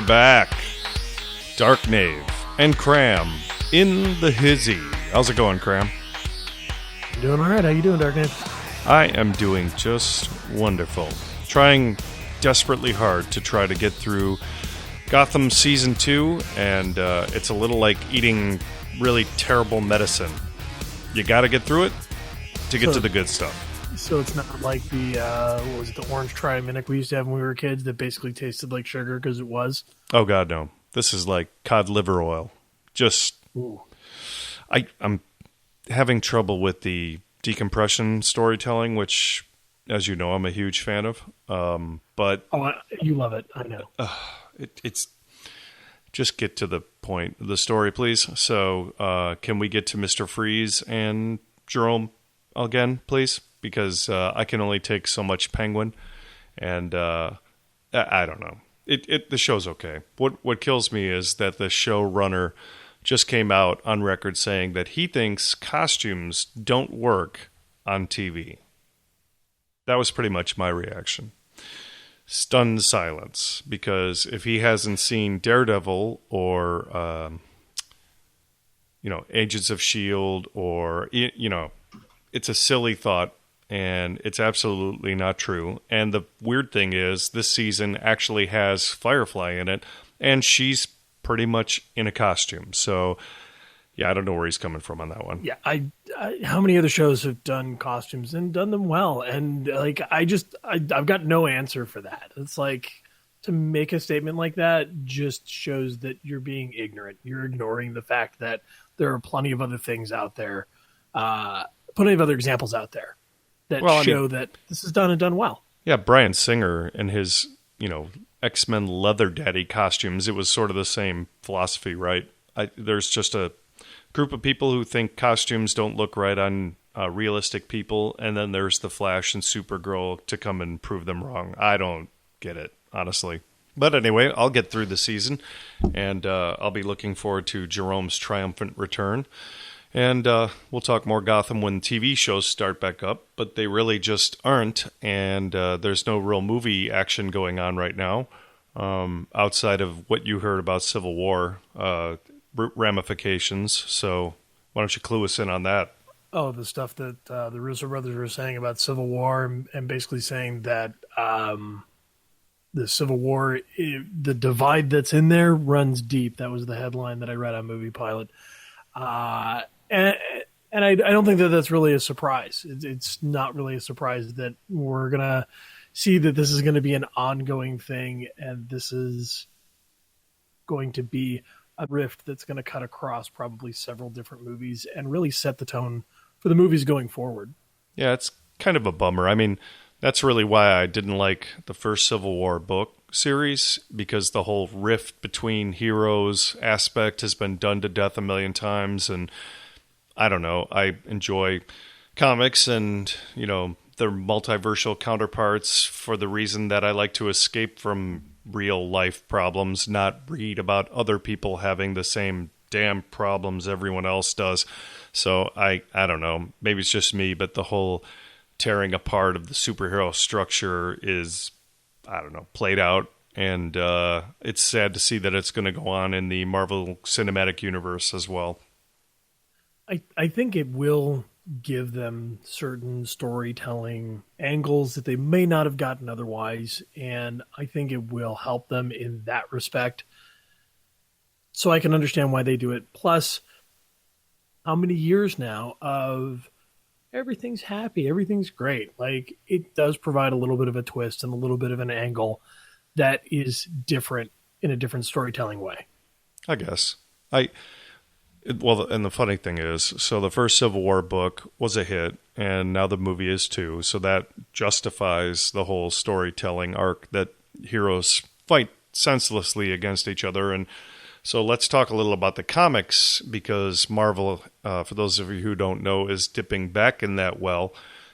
back. Dark Knave and Cram in the hizzy. How's it going, Cram? Doing all right. How you doing, Dark Knave? I am doing just wonderful. Trying desperately hard to try to get through Gotham Season 2, and it's a little like eating really terrible medicine. You gotta get through it to get to the good stuff. So it's not like the, what was it, the orange Triaminic we used to have when we were kids that basically tasted like sugar because it was? Oh, God, no. This is like cod liver oil. Just, Ooh. I'm having trouble with the decompression storytelling, which, as you know, I'm a huge fan of. But You love it. I know. It's just get to the point of the story, please. So can we get to Mr. Freeze and Jerome again, please? Because I can only take so much Penguin, and I don't know. The show's okay. What kills me is that the showrunner just came out on record saying that he thinks costumes don't work on TV. That was pretty much my reaction. Stunned silence, because if he hasn't seen Daredevil or Agents of S.H.I.E.L.D. or it's a silly thought. And it's absolutely not true. And the weird thing is, this season actually has Firefly in it, and she's pretty much in a costume. So, yeah, I don't know where he's coming from on that one. Yeah, how many other shows have done costumes and done them well? And like, I've got no answer for that. It's like, to make a statement like that just shows that you're being ignorant. You're ignoring the fact that there are plenty of other things out there, plenty of other examples out there that show that this is done and done well. Yeah, Bryan Singer and his, X-Men Leather Daddy costumes, it was sort of the same philosophy, right? There's just a group of people who think costumes don't look right on realistic people, and then there's the Flash and Supergirl to come and prove them wrong. I don't get it, honestly. But anyway, I'll get through the season, and I'll be looking forward to Jerome's triumphant return. And we'll talk more Gotham when TV shows start back up, but they really just aren't, and there's no real movie action going on right now, outside of what you heard about Civil War ramifications. So why don't you clue us in on that? Oh, the stuff that the Russo brothers were saying about Civil War, and basically saying that the Civil War, the divide that's in there runs deep. That was the headline that I read on Movie Pilot. And I don't think that that's really a surprise. It's not really a surprise that we're going to see that this is going to be an ongoing thing, and this is going to be a rift that's going to cut across probably several different movies and really set the tone for the movies going forward. Yeah, it's kind of a bummer. I mean, that's really why I didn't like the first Civil War book series, because the whole rift between heroes aspect has been done to death a million times, and I don't know. I enjoy comics and, their multiversal counterparts for the reason that I like to escape from real life problems, not read about other people having the same damn problems everyone else does. So I don't know. Maybe it's just me, but the whole tearing apart of the superhero structure is, I don't know, played out. And it's sad to see that it's going to go on in the Marvel Cinematic Universe as well. I think it will give them certain storytelling angles that they may not have gotten otherwise, and I think it will help them in that respect. So I can understand why they do it. Plus, how many years now of everything's happy, everything's great. Like, it does provide a little bit of a twist and a little bit of an angle that is different in a different storytelling way. I guess. Well, and the funny thing is, so the first Civil War book was a hit, and now the movie is too. So that justifies the whole storytelling arc that heroes fight senselessly against each other. And so let's talk a little about the comics, because Marvel, for those of you who don't know, is dipping back in that well.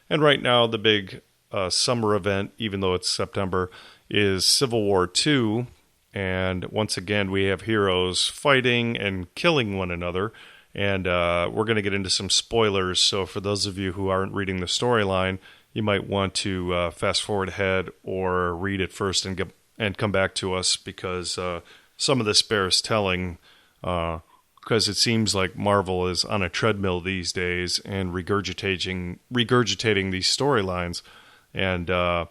And right now, the big summer event, even though it's September, is Civil War 2. And once again, we have heroes fighting and killing one another. And we're going to get into some spoilers. So for those of you who aren't reading the storyline, you might want to fast forward ahead or read it first and come back to us, because some of this bears telling, because it seems like Marvel is on a treadmill these days and regurgitating these storylines. And I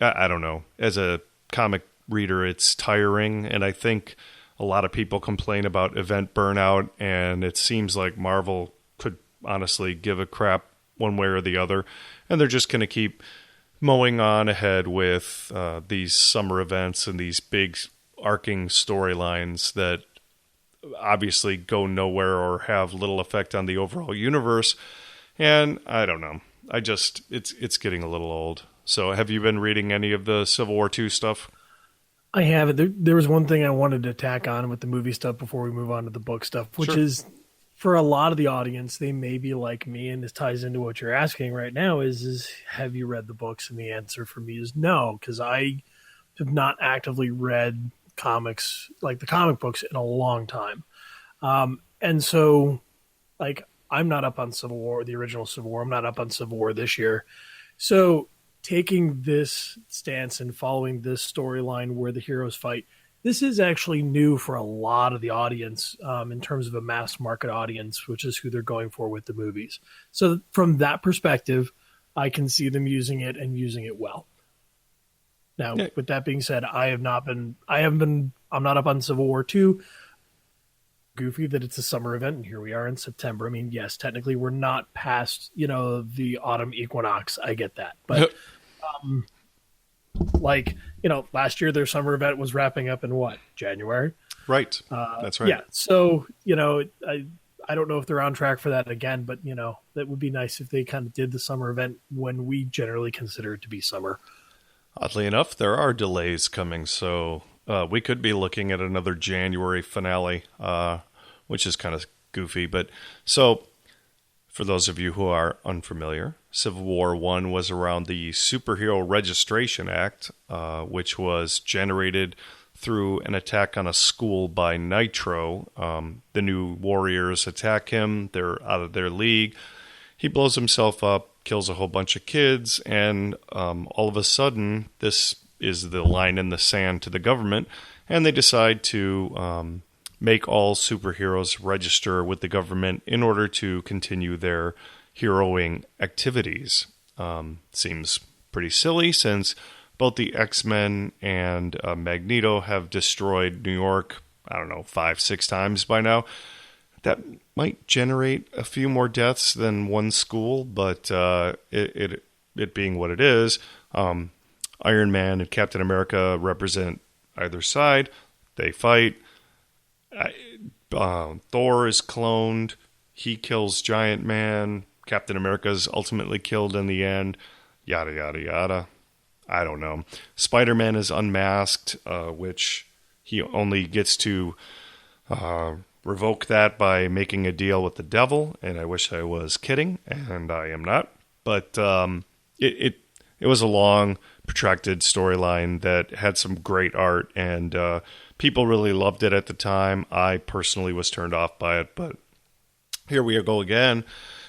don't know. As a comic reader, it's tiring, and I think a lot of people complain about event burnout, and it seems like Marvel could honestly give a crap one way or the other, and they're just going to keep mowing on ahead with these summer events and these big arcing storylines that obviously go nowhere or have little effect on the overall universe. And I don't know. It's getting a little old. So have you been reading any of the Civil War II stuff? I haven't. There was one thing I wanted to tack on with the movie stuff before we move on to the book stuff, which is for a lot of the audience, they may be like me, and this ties into what you're asking right now is have you read the books? And the answer for me is no, because I have not actively read comics, like the comic books, in a long time. And so, like, I'm not up on Civil War, the original Civil War. I'm not up on Civil War this year. So taking this stance and following this storyline where the heroes fight, this is actually new for a lot of the audience in terms of a mass market audience, which is who they're going for with the movies. So from that perspective, I can see them using it and using it well. Now, with that being said, I'm not up on Civil War 2. Goofy that it's a summer event, and here we are in September. I mean, yes, technically we're not past, the autumn equinox. I get that. But last year their summer event was wrapping up in what? January? Right. That's right. Yeah. So, I don't know if they're on track for that again, but that would be nice if they kind of did the summer event when we generally consider it to be summer. Oddly enough, there are delays coming, so we could be looking at another January finale, which is kind of goofy. But so, for those of you who are unfamiliar, Civil War I was around the Superhero Registration Act, which was generated through an attack on a school by Nitro. The New Warriors attack him. They're out of their league. He blows himself up, kills a whole bunch of kids, and all of a sudden, this is the line in the sand to the government, and they decide to make all superheroes register with the government in order to continue their heroing activities. Seems pretty silly since both the X-Men and Magneto have destroyed New York, 5-6 times by now. That might generate a few more deaths than one school, but it being what it is, Iron Man and Captain America represent either side. They fight. Thor is cloned. He kills Giant Man. Captain America is ultimately killed in the end. Yada, yada, yada. I don't know. Spider-Man is unmasked, which he only gets to revoke that by making a deal with the devil, and I wish I was kidding, and I am not. But it was a long, protracted storyline that had some great art, and people really loved it at the time. I personally was turned off by it, but here we go again.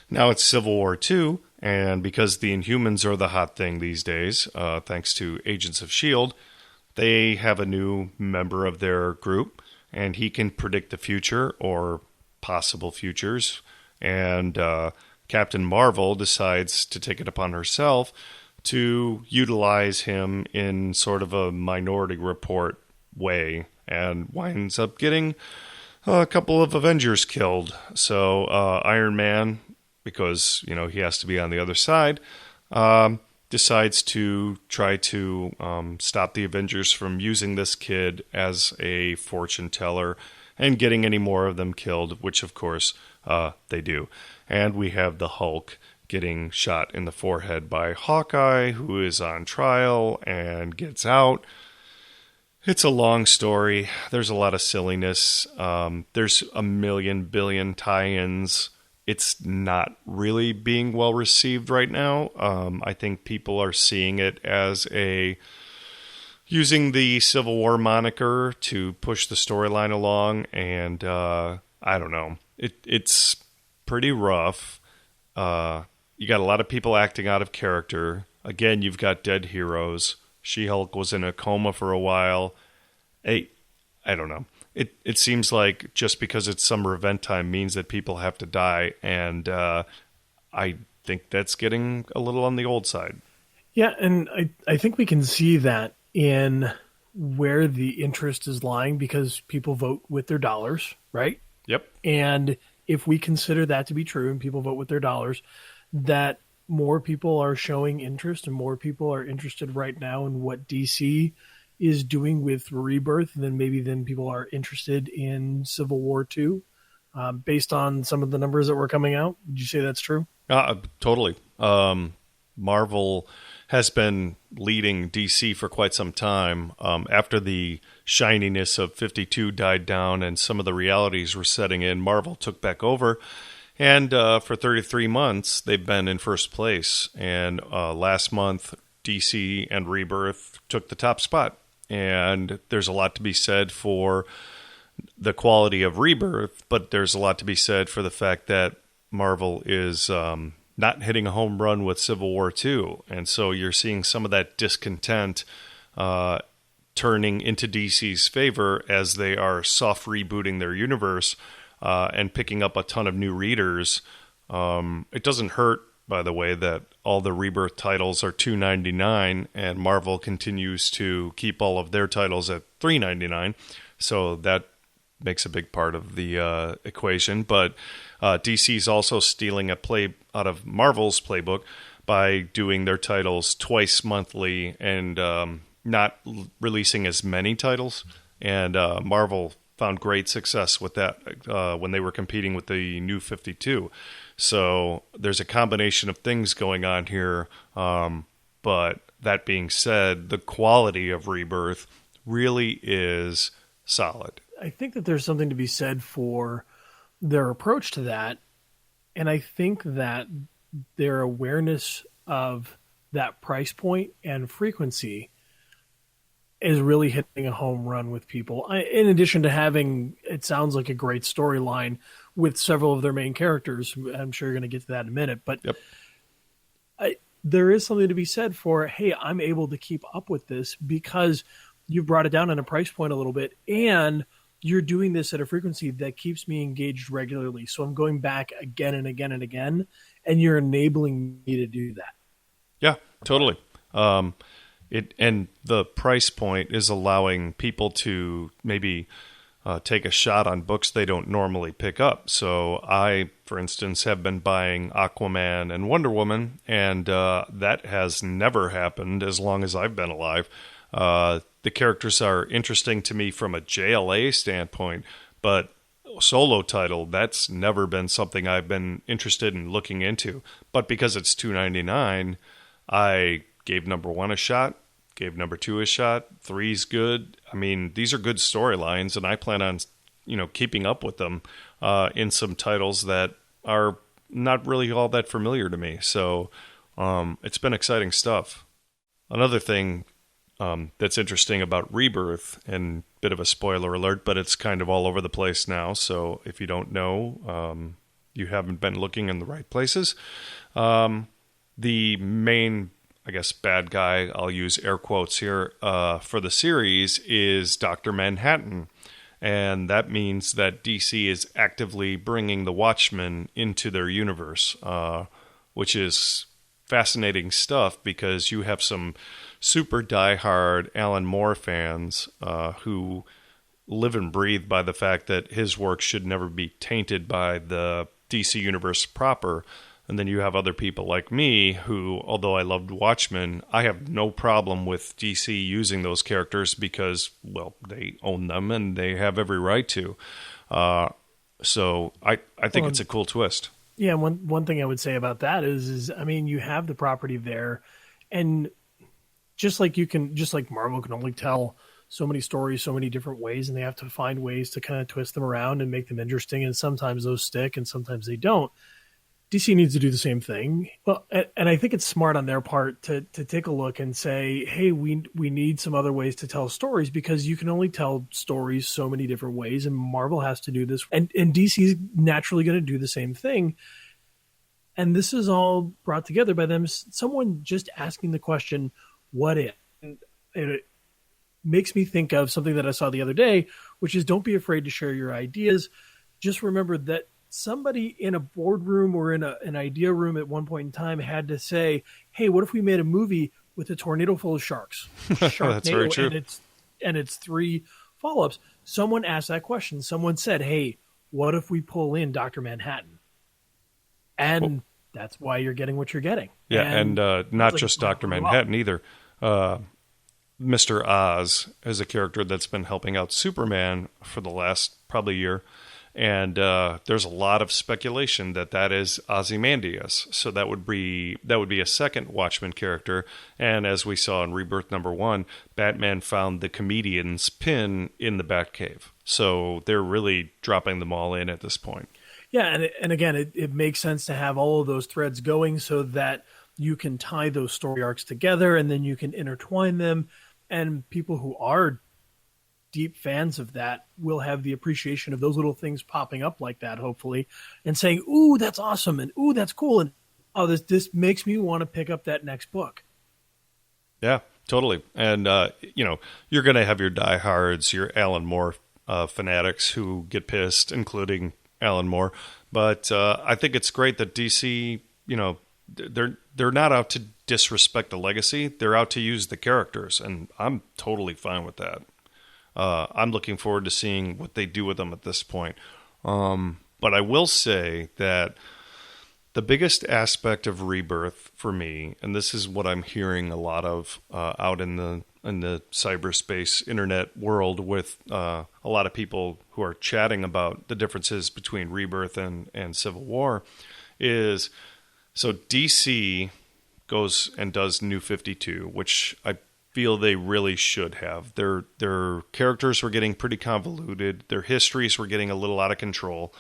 Now it's Civil War II, and because the Inhumans are the hot thing these days, thanks to Agents of S.H.I.E.L.D., they have a new member of their group, and he can predict the future or possible futures. And Captain Marvel decides to take it upon herself to utilize him in sort of a Minority Report way, and winds up getting a couple of Avengers killed. So Iron Man, because he has to be on the other side, decides to try to stop the Avengers from using this kid as a fortune teller and getting any more of them killed, which of course they do. And we have the Hulk getting shot in the forehead by Hawkeye, who is on trial and gets out. It's a long story. There's a lot of silliness. There's a billion tie-ins. It's not really being well received right now. I think people are seeing it as using the Civil War moniker to push the storyline along, and I don't know. It's pretty rough. You got a lot of people acting out of character. Again, you've got dead heroes. She-Hulk was in a coma for a while. Hey, I don't know. it seems like just because it's summer event time means that people have to die, and I think that's getting a little on the old side. Yeah, and I think we can see that in where the interest is lying because people vote with their dollars, right? Yep. And if we consider that to be true and people vote with their dollars, that more people are showing interest and more people are interested right now in what DC is doing with Rebirth than people are interested in Civil War 2, based on some of the numbers that were coming out. Would you say that's true? Totally. Marvel has been leading DC for quite some time. After the shininess of 52 died down and some of the realities were setting in, Marvel took back over. And for 33 months, they've been in first place. And last month, DC and Rebirth took the top spot. And there's a lot to be said for the quality of Rebirth, but there's a lot to be said for the fact that Marvel is not hitting a home run with Civil War 2. And so you're seeing some of that discontent turning into DC's favor as they are soft rebooting their universe and picking up a ton of new readers. It doesn't hurt, by the way, that all the Rebirth titles are $2.99 and Marvel continues to keep all of their titles at $3.99. So that makes a big part of the equation. But DC's also stealing a play out of Marvel's playbook by doing their titles twice monthly and not releasing as many titles. And Marvel found great success with that when they were competing with the New 52. So there's a combination of things going on here. But that being said, the quality of Rebirth really is solid. I think that there's something to be said for their approach to that. And I think that their awareness of that price point and frequency is really hitting a home run with people. In addition to having, it sounds like a great storyline with several of their main characters. I'm sure you're going to get to that in a minute, but yep. There is something to be said for, hey, I'm able to keep up with this because you brought it down on a price point a little bit and you're doing this at a frequency that keeps me engaged regularly. So I'm going back again and again and again, and you're enabling me to do that. Yeah, totally. And the price point is allowing people to maybe take a shot on books they don't normally pick up. So I, for instance, have been buying Aquaman and Wonder Woman, and that has never happened as long as I've been alive. The characters are interesting to me from a JLA standpoint, but solo title, that's never been something I've been interested in looking into. But because it's $2.99, I gave number 1 a shot, gave number 2 a shot, 3's good. I mean, these are good storylines, and I plan on, keeping up with them in some titles that are not really all that familiar to me. So it's been exciting stuff. Another thing that's interesting about Rebirth, and a bit of a spoiler alert, but it's kind of all over the place now. So if you don't know, you haven't been looking in the right places. The main, I guess, bad guy, I'll use air quotes here, for the series is Dr. Manhattan. And that means that DC is actively bringing the Watchmen into their universe, which is fascinating stuff because you have some super diehard Alan Moore fans who live and breathe by the fact that his work should never be tainted by the DC universe proper. And then you have other people like me who, although I loved Watchmen, I have no problem with DC using those characters because, well, they own them and they have every right to. So I think it's a cool twist. Yeah, one thing I would say about that is I mean, you have the property there, and just like Marvel can only tell so many stories so many different ways, and they have to find ways to kind of twist them around and make them interesting, and sometimes those stick and sometimes they don't. DC needs to do the same thing. Well, and I think it's smart on their part to take a look and say, hey, we need some other ways to tell stories because you can only tell stories so many different ways, and Marvel has to do this. And DC is naturally going to do the same thing. And this is all brought together by them, someone just asking the question, what if? And it makes me think of something that I saw the other day which is don't be afraid to share your ideas. Just remember that somebody in a boardroom or in an idea room at one point in time had to say, hey, what if we made a movie with a tornado full of sharks? That's very true. And it's 3 follow-ups. Someone asked that question. Someone said, hey, what if we pull in Dr. Manhattan? And that's why you're getting what you're getting. Yeah, and not just Dr. Manhattan either. Mr. Oz is a character that's been helping out Superman for the last probably year. And there's a lot of speculation that is Ozymandias. So that would be a second Watchmen character. And as we saw in Rebirth #1, Batman found the comedian's pin in the Batcave. So they're really dropping them all in at this point. Yeah, and again, it makes sense to have all of those threads going so that you can tie those story arcs together and then you can intertwine them. And people who are deep fans of that will have the appreciation of those little things popping up like that, hopefully, and saying, ooh, that's awesome, and ooh, that's cool, and oh, this makes me want to pick up that next book. Yeah, totally. And, you're going to have your diehards, your Alan Moore fanatics who get pissed, including Alan Moore. But I think it's great that DC, they're not out to disrespect the legacy. They're out to use the characters, and I'm totally fine with that. I'm looking forward to seeing what they do with them at this point. But I will say that the biggest aspect of Rebirth for me, and this is what I'm hearing a lot of out in the cyberspace internet world with a lot of people who are chatting about the differences between Rebirth and Civil War, is so DC goes and does New 52, which I feel they really should have. Their characters were getting pretty convoluted. Their histories were getting a little out of control.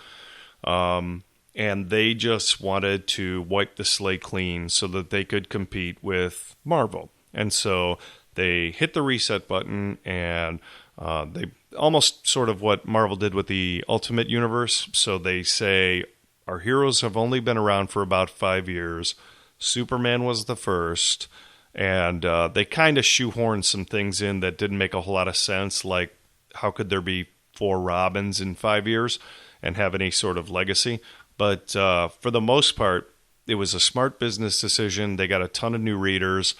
And they just wanted to wipe the slate clean so that they could compete with Marvel. And so they hit the reset button, and they almost sort of what Marvel did with the Ultimate Universe. So they say, our heroes have only been around for about 5 years. Superman was the first. And they kind of shoehorned some things in that didn't make a whole lot of sense, like how could there be 4 Robins in 5 years and have any sort of legacy? But for the most part, it was a smart business decision. They got a ton of new readers.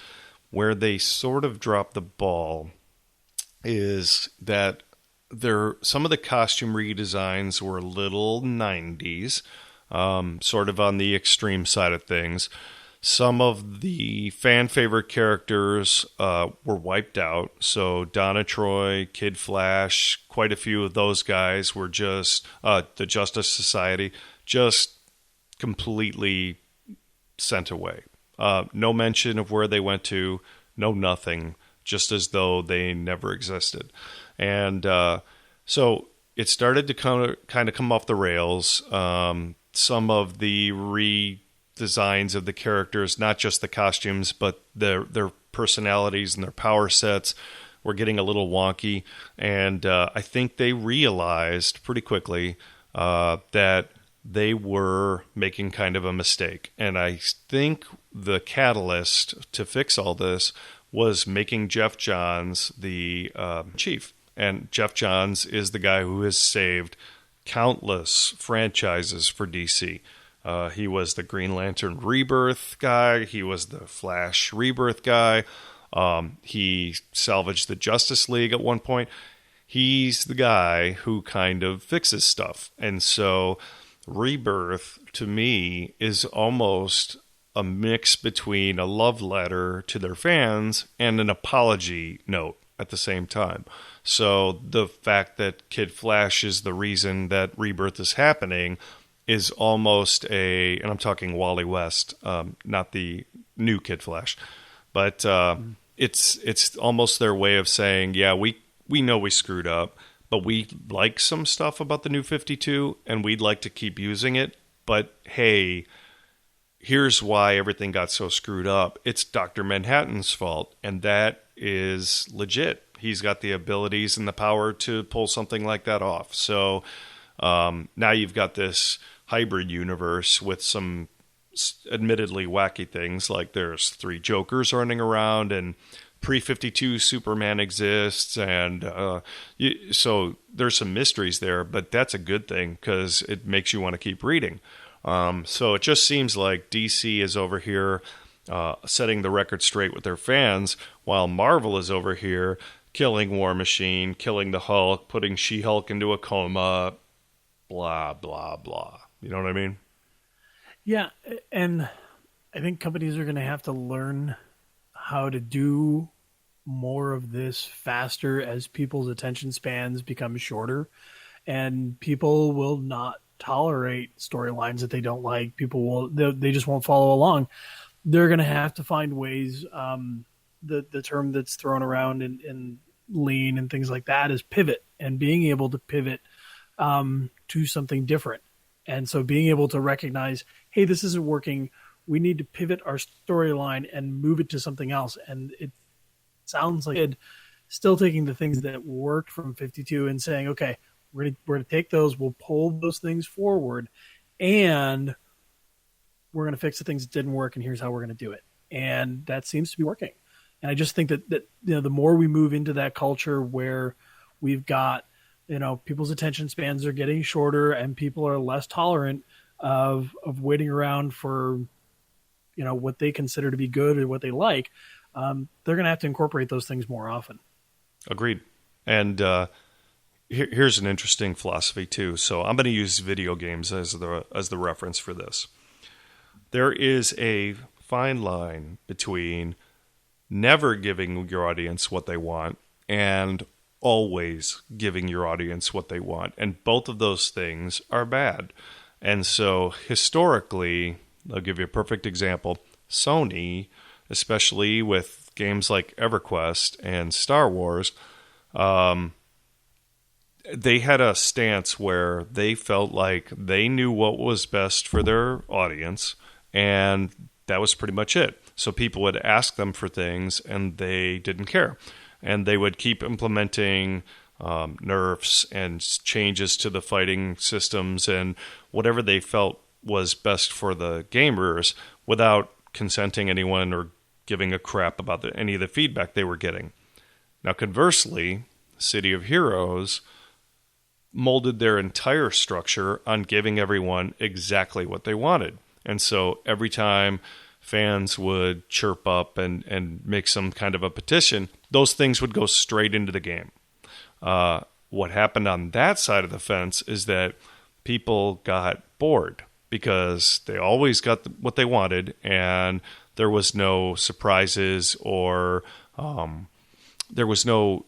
Where they sort of dropped the ball is that some of the costume redesigns were a little 90s, sort of on the extreme side of things. Some of the fan favorite characters were wiped out. So Donna Troy, Kid Flash, quite a few of those guys were just the Justice Society, just completely sent away. No mention of where they went to, no nothing, just as though they never existed. And so it started to kind of come off the rails. Some of the designs of the characters, not just the costumes, but their personalities and their power sets were getting a little wonky. And I think they realized pretty quickly that they were making kind of a mistake. And I think the catalyst to fix all this was making Jeff Johns the chief. And Jeff Johns is the guy who has saved countless franchises for DC. He was the Green Lantern Rebirth guy. He was the Flash Rebirth guy. He salvaged the Justice League at one point. He's the guy who kind of fixes stuff. And so Rebirth, to me, is almost a mix between a love letter to their fans and an apology note at the same time. So the fact that Kid Flash is the reason that Rebirth is happening is almost and I'm talking Wally West, not the new Kid Flash, but it's almost their way of saying, yeah, we know we screwed up, but we like some stuff about the New 52, and we'd like to keep using it, but hey, here's why everything got so screwed up. It's Dr. Manhattan's fault, and that is legit. He's got the abilities and the power to pull something like that off. So now you've got this hybrid universe with some admittedly wacky things, like there's 3 Jokers running around and pre-52 Superman exists, and so there's some mysteries there, but that's a good thing because it makes you want to keep reading. So it just seems like DC is over here setting the record straight with their fans, while Marvel is over here killing War Machine, killing the Hulk, putting She-Hulk into a coma, blah, blah, blah. You know what I mean? Yeah, and I think companies are going to have to learn how to do more of this faster as people's attention spans become shorter, and people will not tolerate storylines that they don't like. They just won't follow along. They're going to have to find ways. The term that's thrown around in lean and things like that is pivot, and being able to pivot to something different. And so being able to recognize, hey, this isn't working. We need to pivot our storyline and move it to something else. And it sounds like it still taking the things that worked from 52 and saying, okay, we're going to take those, we'll pull those things forward, and we're going to fix the things that didn't work, and here's how we're going to do it. And that seems to be working. And I just think that the more we move into that culture where we've got, people's attention spans are getting shorter and people are less tolerant of waiting around for, what they consider to be good or what they like, they're going to have to incorporate those things more often. Agreed. And here's an interesting philosophy too. So I'm going to use video games as the reference for this. There is a fine line between never giving your audience what they want and always giving your audience what they want. And both of those things are bad. And so historically, I'll give you a perfect example. Sony, especially with games like EverQuest and Star Wars, they had a stance where they felt like they knew what was best for their audience, and that was pretty much it. So people would ask them for things, and they didn't care. And they would keep implementing nerfs and changes to the fighting systems and whatever they felt was best for the gamers without consenting anyone or giving a crap about any of the feedback they were getting. Now, conversely, City of Heroes molded their entire structure on giving everyone exactly what they wanted. And so every time fans would chirp up and make some kind of a petition, those things would go straight into the game. What happened on that side of the fence is that people got bored because they always got what they wanted, and there was no surprises or there was no,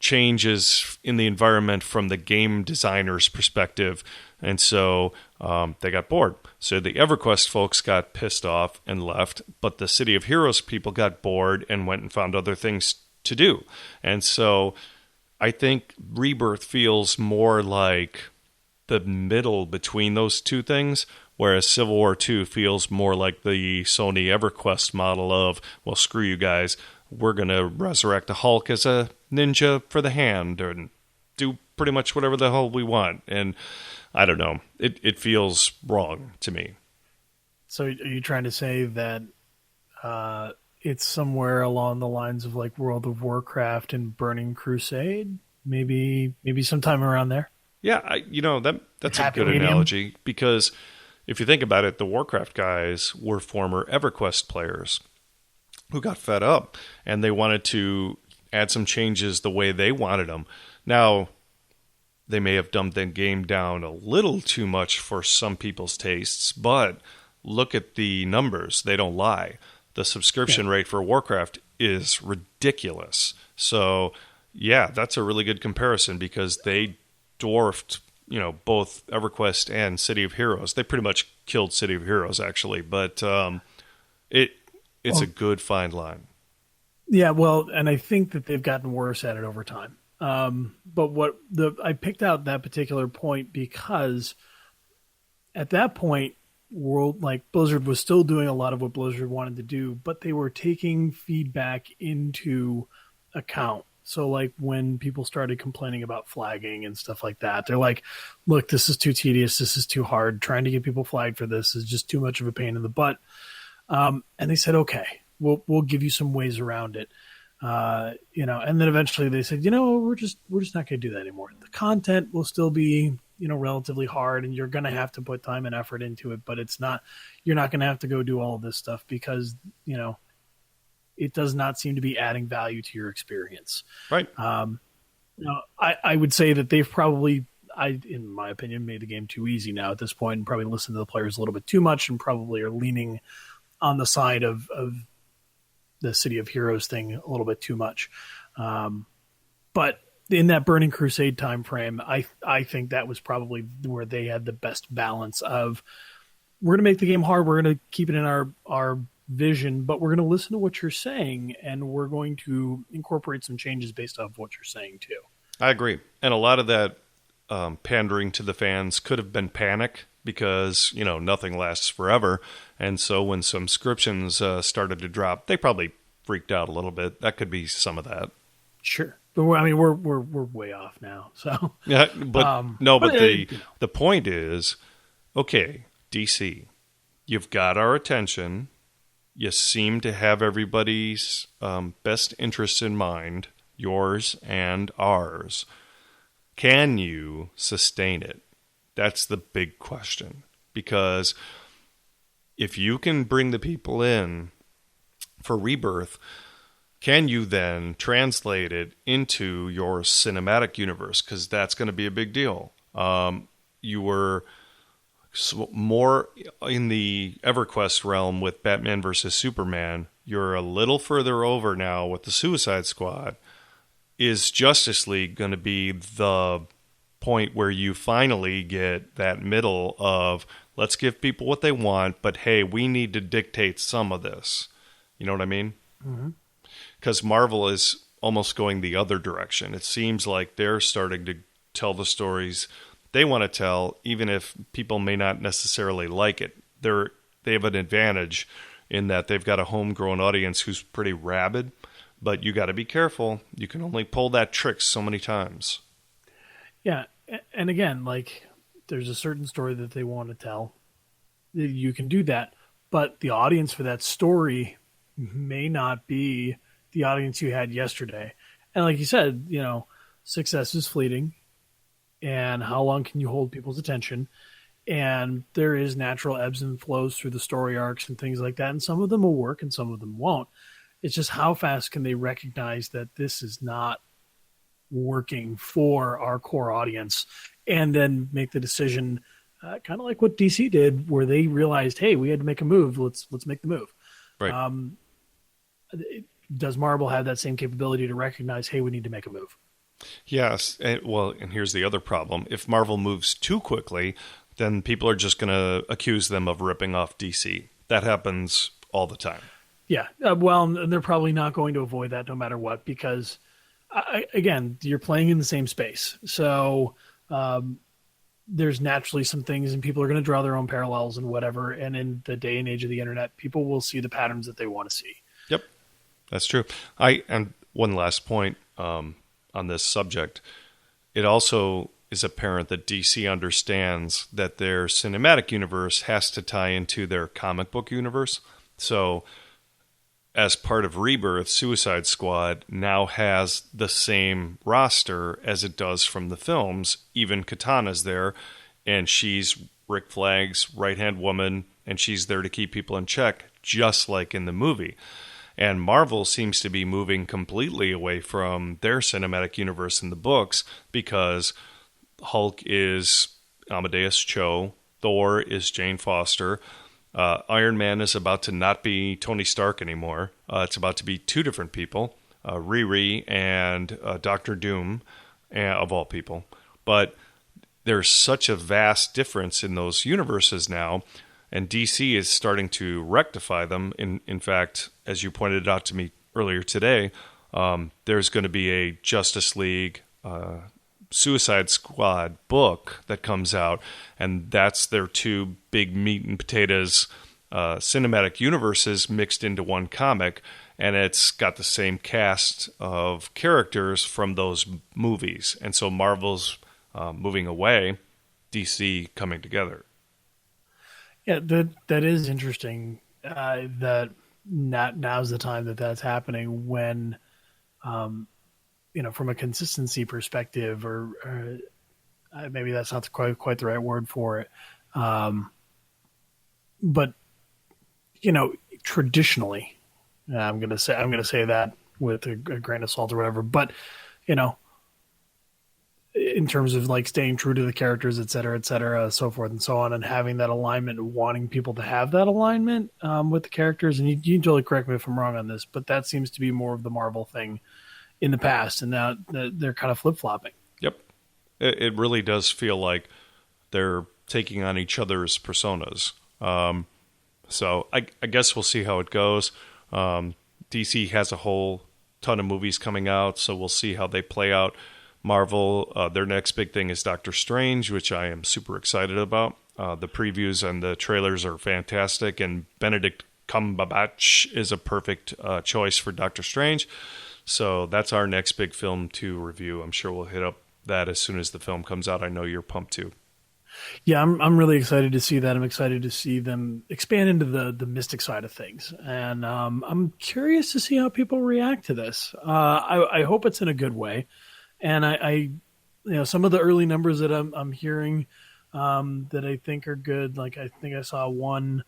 changes in the environment from the game designer's perspective. And so they got bored. So the EverQuest folks got pissed off and left, but the City of Heroes people got bored and went and found other things to do. And so I think Rebirth feels more like the middle between those two things, whereas Civil War 2 feels more like the Sony EverQuest model of, well, screw you guys, we're going to resurrect the Hulk as a ninja for the hand and do pretty much whatever the hell we want. And I don't know. It feels wrong to me. So are you trying to say that it's somewhere along the lines of like World of Warcraft and Burning Crusade? Maybe sometime around there? Yeah, that's a good analogy, because if you think about it, the Warcraft guys were former EverQuest players who got fed up, and they wanted to add some changes the way they wanted them. Now, they may have dumbed the game down a little too much for some people's tastes, but look at the numbers. They don't lie. The subscription rate for Warcraft is ridiculous. So, yeah, that's a really good comparison, because they dwarfed, both EverQuest and City of Heroes. They pretty much killed City of Heroes, actually, but it's a good fine line. Yeah, well, and I think that they've gotten worse at it over time. But I picked out that particular point because at that point, Blizzard was still doing a lot of what Blizzard wanted to do, but they were taking feedback into account. So like when people started complaining about flagging and stuff like that, they're like, look, this is too tedious. This is too hard. Trying to get people flagged for this is just too much of a pain in the butt. And they said, okay, we'll give you some ways around it. And then eventually they said, we're just not going to do that anymore. The content will still be, relatively hard, and you're going to have to put time and effort into it, but you're not going to have to go do all of this stuff because, it does not seem to be adding value to your experience. Right. I would say that they've probably, in my opinion, made the game too easy now at this point, and probably listened to the players a little bit too much, and probably are leaning on the side of the City of Heroes thing a little bit too much. But in that Burning Crusade time frame, I think that was probably where they had the best balance of, we're going to make the game hard, we're going to keep it in our vision, but we're going to listen to what you're saying, and we're going to incorporate some changes based off what you're saying too. I agree. And a lot of that pandering to the fans could have been panic, because, nothing lasts forever. And so when subscriptions started to drop, they probably freaked out a little bit. That could be some of that. Sure. But we're way off now. So yeah, but the point is, okay, DC, you've got our attention. You seem to have everybody's best interests in mind, yours and ours. Can you sustain it? That's the big question. Because if you can bring the people in for Rebirth, can you then translate it into your cinematic universe? Because that's going to be a big deal. You were more in the EverQuest realm with Batman versus Superman. You're a little further over now with the Suicide Squad. Is Justice League going to be the point where you finally get that middle of, let's give people what they want, but hey, we need to dictate some of this? You know what I mean? Because Marvel is almost going the other direction. It seems like they're starting to tell the stories they want to tell, even if people may not necessarily like it. They have an advantage in that they've got a homegrown audience who's pretty rabid, but you got to be careful. You can only pull that trick so many times. Yeah, and again, like, there's a certain story that they want to tell. You can do that, but the audience for that story may not be the audience you had yesterday. And like you said, success is fleeting. And how long can you hold people's attention? And there is natural ebbs and flows through the story arcs and things like that. And some of them will work and some of them won't. It's just how fast can they recognize that this is not working for our core audience, and then make the decision, kind of like what DC did, where they realized, hey, we had to make a move. Let's make the move. Right. Does Marvel have that same capability to recognize, hey, we need to make a move? Yes. And here's the other problem. If Marvel moves too quickly, then people are just going to accuse them of ripping off DC. That happens all the time. Yeah. Well, they're probably not going to avoid that no matter what, because, again, you're playing in the same space. So there's naturally some things, and people are going to draw their own parallels and whatever. And in the day and age of the internet, people will see the patterns that they want to see. Yep. That's true. And one last point on this subject. It also is apparent that DC understands that their cinematic universe has to tie into their comic book universe. So as part of Rebirth, Suicide Squad now has the same roster as it does from the films. Even Katana's there, and she's Rick Flag's right-hand woman, and she's there to keep people in check, just like in the movie. And Marvel seems to be moving completely away from their cinematic universe in the books, because Hulk is Amadeus Cho, Thor is Jane Foster, Iron Man is about to not be Tony Stark anymore. It's about to be two different people, Riri and Doctor Doom, of all people. But there's such a vast difference in those universes now, and DC is starting to rectify them. In fact, as you pointed out to me earlier today, there's going to be a Justice League Suicide Squad book that comes out, and that's their two big meat and potatoes cinematic universes mixed into one comic, and it's got the same cast of characters from those movies. And so Marvel's moving away, DC coming together. Yeah, that is interesting. That now's the time that's happening when, from a consistency perspective, or maybe that's not quite the right word for it. But traditionally, I'm gonna say that with a grain of salt or whatever. But in terms of like staying true to the characters, et cetera, so forth and so on, and having that alignment, wanting people to have that alignment with the characters. And you can totally correct me if I'm wrong on this, but that seems to be more of the Marvel thing in the past, and now they're kind of flip-flopping. Yep. It really does feel like they're taking on each other's personas. So I guess we'll see how it goes. DC has a whole ton of movies coming out, so we'll see how they play out. Marvel, their next big thing is Doctor Strange, which I am super excited about. The previews and the trailers are fantastic, and Benedict Cumberbatch is a perfect choice for Doctor Strange. So that's our next big film to review. I'm sure we'll hit up that as soon as the film comes out. I know you're pumped too. Yeah, I'm really excited to see that. I'm excited to see them expand into the mystic side of things, and I'm curious to see how people react to this. I hope it's in a good way. And I some of the early numbers that I'm hearing that I think are good. Like I think I saw one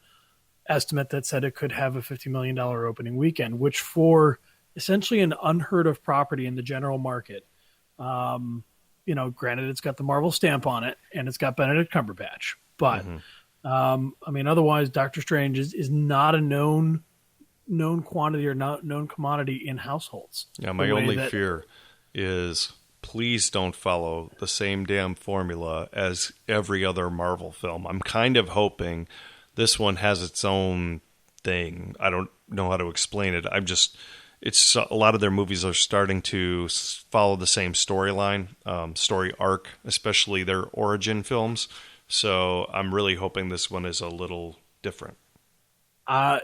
estimate that said it could have a $50 million opening weekend, which for essentially an unheard of property in the general market. Granted, it's got the Marvel stamp on it and it's got Benedict Cumberbatch, but otherwise, Doctor Strange is not a known quantity or not known commodity in households. Yeah, my only fear is please don't follow the same damn formula as every other Marvel film. I'm kind of hoping this one has its own thing. I don't know how to explain it. It's a lot of their movies are starting to follow the same storyline, story arc, especially their origin films. So I'm really hoping this one is a little different. It's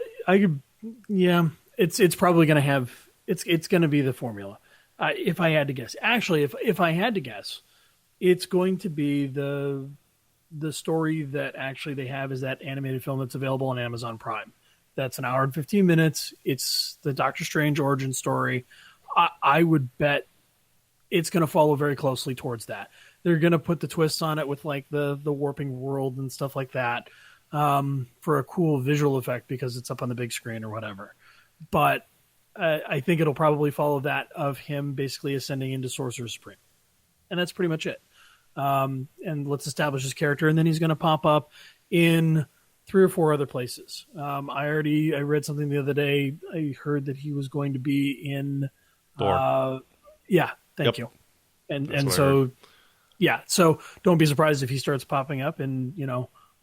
probably going to have, it's going to be the formula. If I had to guess, actually, if I had to guess, it's going to be the story that actually they have is that animated film that's available on Amazon Prime. That's an hour and 15 minutes. It's the Doctor Strange origin story. I would bet it's going to follow very closely towards that. They're going to put the twists on it with like the warping world and stuff like that for a cool visual effect because it's up on the big screen or whatever. But I think it'll probably follow that of him basically ascending into Sorcerer Supreme. And that's pretty much it. And let's establish his character, and then he's going to pop up in 3 or 4 other places. I read something the other day. I heard that he was going to be in Thor. Thank you. And so don't be surprised if he starts popping up in,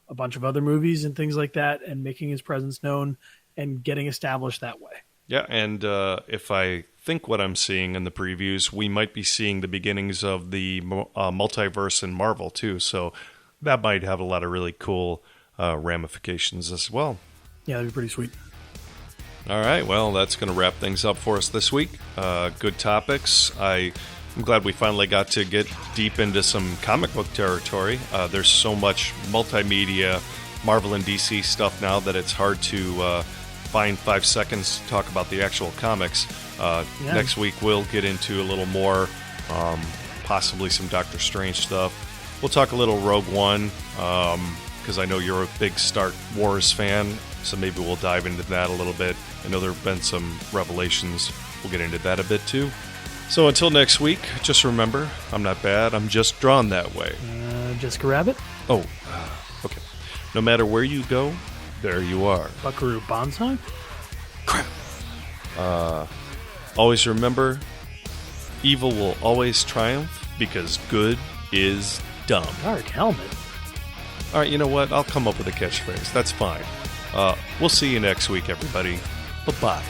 a bunch of other movies and things like that and making his presence known and getting established that way. Yeah, and if I think what I'm seeing in the previews, we might be seeing the beginnings of the multiverse in Marvel too. So that might have a lot of really cool ramifications as well. Yeah, that'd be pretty sweet. All right, well, that's going to wrap things up for us this week. Good topics. I'm glad we finally got to get deep into some comic book territory. There's so much multimedia, Marvel and DC stuff now that it's hard to find 5 seconds to talk about the actual comics. Next week we'll get into a little more, possibly some Doctor Strange stuff. We'll talk a little Rogue One, because I know you're a big Star Wars fan, so maybe we'll dive into that a little bit. I know there have been some revelations. We'll get into that a bit too. So until next week, just remember, I'm not bad, I'm just drawn that way. Jessica Rabbit? Oh, okay. No matter where you go, there you are. Buckaroo Banzai? Crap. Always remember, evil will always triumph because good is dumb. Dark helmet. All right, you know what? I'll come up with a catchphrase. That's fine. We'll see you next week, everybody. Bye-bye.